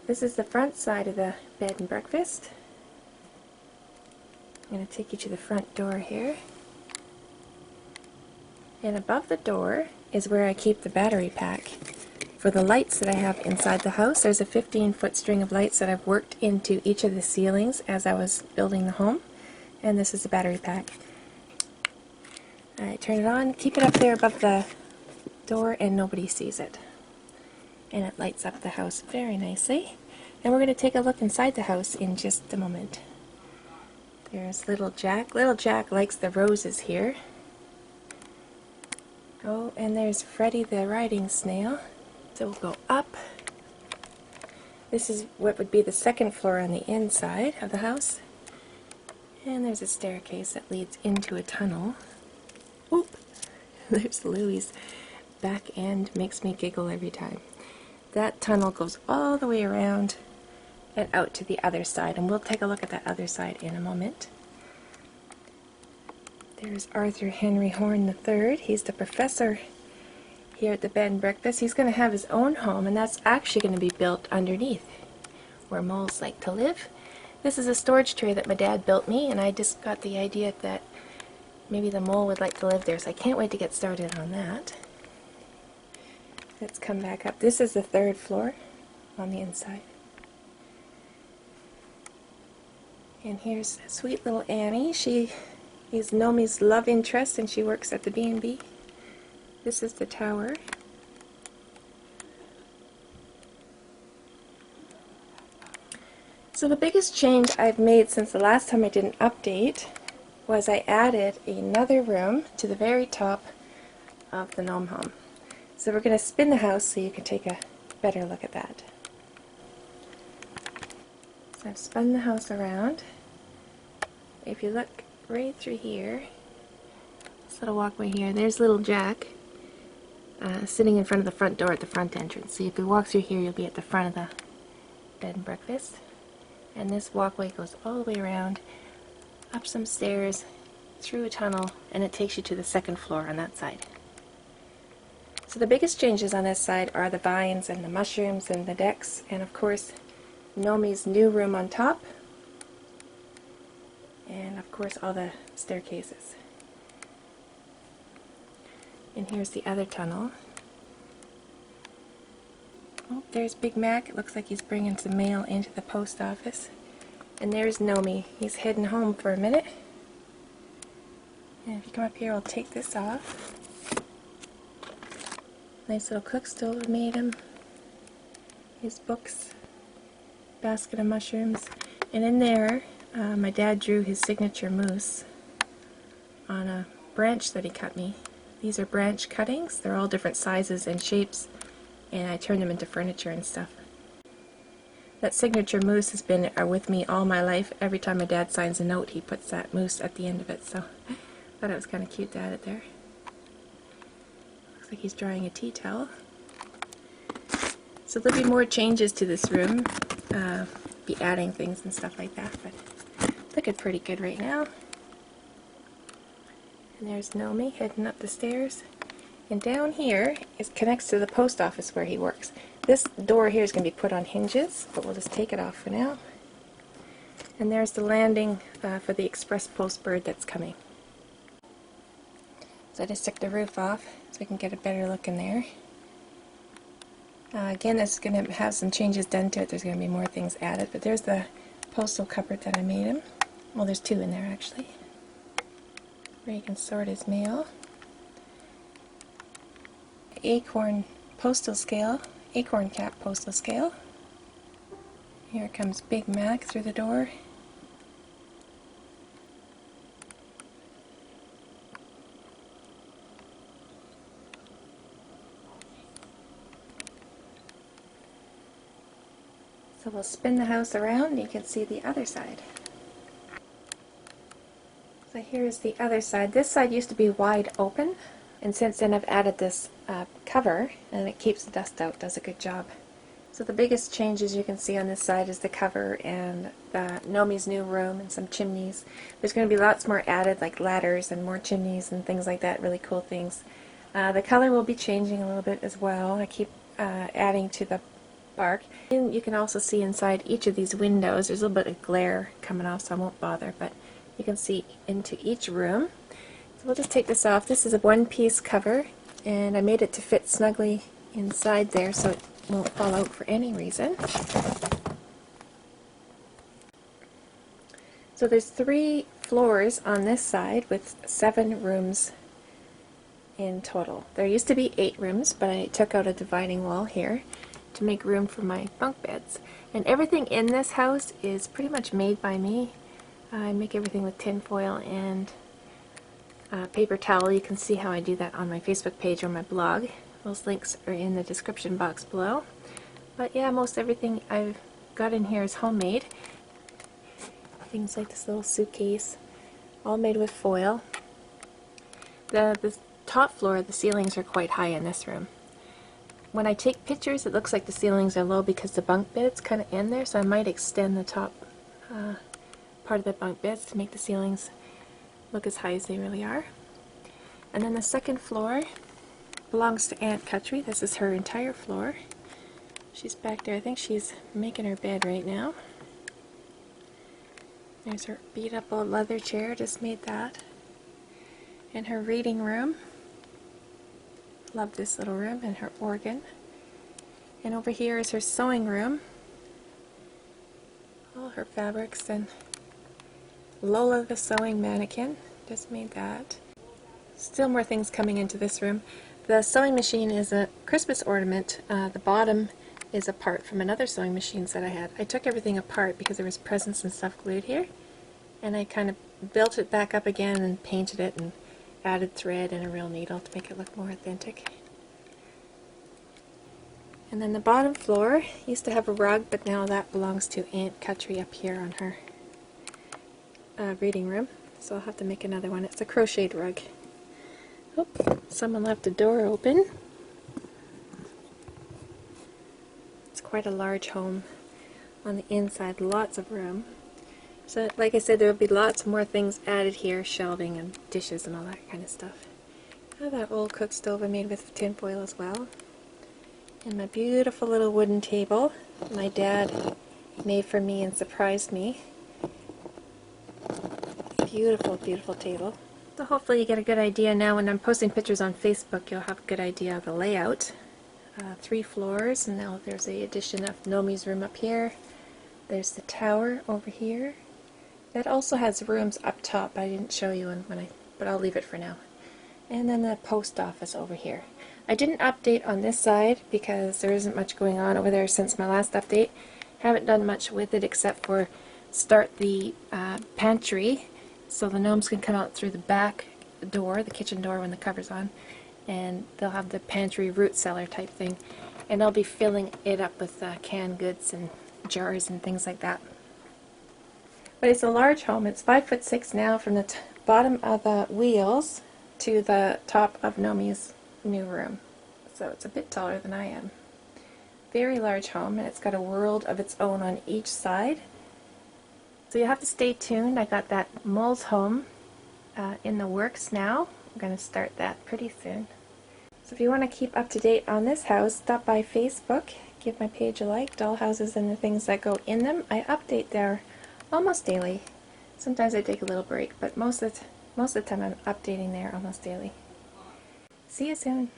This is the front side of the bed and breakfast. I'm going to take you to the front door here. And above the door is where I keep the battery pack. For the lights that I have inside the house, there's a 15-foot string of lights that I've worked into each of the ceilings as I was building the home. And this is the battery pack. I turn it on, keep it up there above the door, and nobody sees it. And it lights up the house very nicely. And we're going to take a look inside the house in just a moment. There's little Jack. Little Jack likes the roses here. Oh, and there's Freddy the riding snail. So we'll go up. This is what would be the second floor on the inside of the house. And there's a staircase that leads into a tunnel. Oop! There's Louie's back end. Makes me giggle every time. That tunnel goes all the way around and out to the other side, and we'll take a look at that other side in a moment. There's Arthur Henry Horn III. He's the professor here at the bed and breakfast. He's going to have his own home, and that's actually going to be built underneath where moles like to live. This is a storage tray that my dad built me, and I just got the idea that maybe the mole would like to live there, so I can't wait to get started on that. Let's come back up. This is the third floor on the inside. And here's sweet little Annie. She is Gnome's love interest, and she works at the B&B. This is the tower. So the biggest change I've made since the last time I did an update was I added another room to the very top of the Gnome home. So we're going to spin the house so you can take a better look at that. So I've spun the house around. If you look right through here, this little walkway here, there's little Jack sitting in front of the front door at the front entrance. So if you walk through here, you'll be at the front of the bed and breakfast. And this walkway goes all the way around, up some stairs, through a tunnel, and it takes you to the second floor on that side. So the biggest changes on this side are the vines and the mushrooms and the decks, and of course Gnome's new room on top, and of course all the staircases. And here's the other tunnel. Oh, there's Big Mac. It looks like he's bringing some mail into the post office. And there's Gnome. He's heading home for a minute. And if you come up here, I'll take this off. Nice little cook stove I made him. His books. Basket of mushrooms. And in there, my dad drew his signature moose on a branch that he cut me. These are branch cuttings. They're all different sizes and shapes, and I turned them into furniture and stuff. That signature moose has been with me all my life. Every time my dad signs a note, he puts that moose at the end of it, so I thought it was kind of cute to add it there. Looks like he's drawing a tea towel. So there'll be more changes to this room, be adding things and stuff like that, but it's looking pretty good right now. And there's Gnome heading up the stairs. And down here connects to the post office where he works. This door here is going to be put on hinges, but we'll just take it off for now. And there's the landing for the express post bird that's coming. So I just took the roof off so we can get a better look in there. Again, this is going to have some changes done to it. There's going to be more things added, but there's the postal cupboard that I made him. Well, there's two in there actually, where you can sort his mail. Acorn postal scale, acorn cap postal scale. Here comes Big Mac through the door. So we'll spin the house around and you can see the other side. So here's the other side. This side used to be wide open, and since then I've added this cover, and it keeps the dust out, does a good job. So the biggest changes you can see on this side is the cover and the Gnome's new room and some chimneys. There's going to be lots more added, like ladders and more chimneys and things like that, really cool things. The color will be changing a little bit as well. I keep adding to the bark. And you can also see inside each of these windows. There's a little bit of glare coming off, so I won't bother, but you can see into each room. So we'll just take this off. This is a one-piece cover, and I made it to fit snugly inside there so it won't fall out for any reason. So there's 3 floors on this side with 7 rooms in total. There used to be 8 rooms, but I took out a dividing wall here to make room for my bunk beds. And everything in this house is pretty much made by me. I make everything with tin foil and paper towel. You can see how I do that on my Facebook page or my blog. Those links are in the description box below. But yeah, most everything I've got in here is homemade. Things like this little suitcase, all made with foil. The top floor, the ceilings are quite high in this room. When I take pictures, it looks like the ceilings are low because the bunk beds kind of end there, so I might extend the top part of the bunk beds to make the ceilings look as high as they really are. And then the second floor belongs to Aunt Cutry. This is her entire floor. She's back there. I think she's making her bed right now. There's her beat up old leather chair, just made that. And her reading room. Love this little room, and her organ. And over here is her sewing room. All her fabrics, and Lola the sewing mannequin, just made that. Still more things coming into this room. The sewing machine is a Christmas ornament. The bottom is a part from another sewing machine that I had. I took everything apart because there was presents and stuff glued here, and I kind of built it back up again and painted it and added thread and a real needle to make it look more authentic. And then the bottom floor used to have a rug, but now that belongs to Aunt Cutry up here on her reading room, so I'll have to make another one. It's a crocheted rug. Oh, someone left the door open. Quite a large home on the inside, lots of room. So like I said, there will be lots more things added here, shelving and dishes and all that kind of stuff. I have that old cook stove I made with tin foil as well. And my beautiful little wooden table my dad made for me and surprised me. Beautiful, beautiful table. So hopefully you get a good idea now. When I'm posting pictures on Facebook, you'll have a good idea of the layout. 3 floors, and now there's the addition of Gnome's room up here. There's the tower over here. That also has rooms up top. I didn't show you but I'll leave it for now. And then the post office over here. I didn't update on this side because there isn't much going on over there since my last update. Haven't done much with it except for start the pantry so the gnomes can come out through the back door, the kitchen door, when the cover's on. And they'll have the pantry root cellar type thing, and I'll be filling it up with canned goods and jars and things like that. But it's a large home. It's 5'6" now from the bottom of the wheels to the top of Gnome's new room, so it's a bit taller than I am. Very large home, and it's got a world of its own on each side. So you'll have to stay tuned. I got that mole's home in the works now. I'm going to start that pretty soon. So if you want to keep up to date on this house, stop by Facebook, give my page a like. Dollhouses and the things that go in them, I update there almost daily. Sometimes I take a little break, but most of the time I'm updating there almost daily. See you soon.